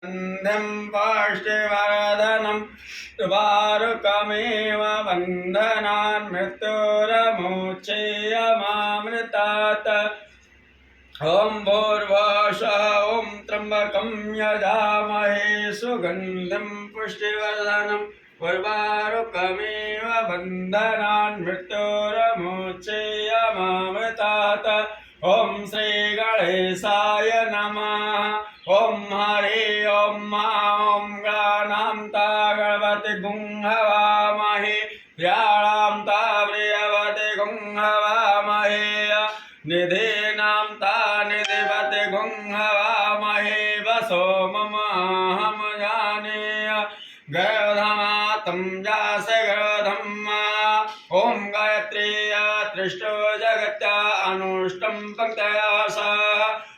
वन्द्यं पार्श्ववर्धनं तुवारुकमेव बन्धनान् मृत्युरमुच्येयमामृतात्। ॐ भूर्भुवस्सुः ॐ त्र्यम्बकं यजामहे सुगन्धिं पुष्टिवर्धनम् उर्वारुकमेव बन्धनान् मृत्युरमुच्येयमामृतात्। ॐ श्रीगणेशाय नमः। ॐ हरि ॐ ॐ गणानां ता गणपति गुं हवामहे प्रियाणां ता प्रियवति गुं हवामहे निधीनां ता निधिपति गुं हवामहे वसो ममाहं जानीय गर्धमातं जास गर्धम्। ॐ गायत्री त्रिष्टो जगत्या अनुष्टं पंक्तया सह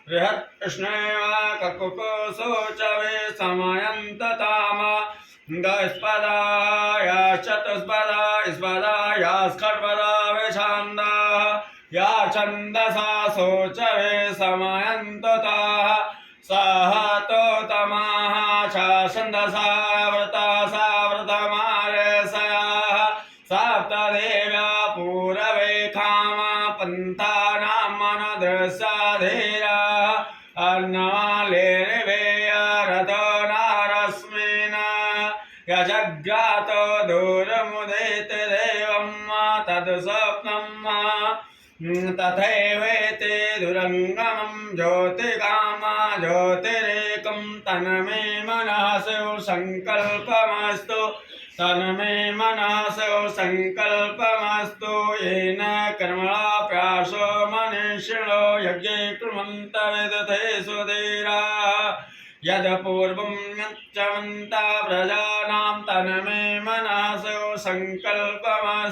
बृहत् कृष्णेव ककुकुसो च वे समयन्तताम दस्पदाय चतुष्पदा स्पदाय स्खट्पदा विछान्दाः या छन्दसा शोच वे समयन्तताः सह तोतमाः च छन्दसा व्रता सा व्रतमालयसयाः सप्तदेव्या पूरवे काम पन्थानां मनदृशाधीरा अन्नालेर्वेय रतो नारस्मिन् यजग्रातो दूरमुदित देवं तद् तथैवेति दुरङ्गमं ज्योतिकामा ज्योतिरेकं तन्मे मनसो सङ्कल्पमस्तु तन्मे मनसो सङ्कल्पमस्तु येन कर्मणा प्रासो मनुष्यणो यज्ञे कुर्वन्त विदधे सुधीराः यद्पूर्वं यच्चवन्ता प्रजानां तन्मे मनसो सङ्कल्पमस्तु।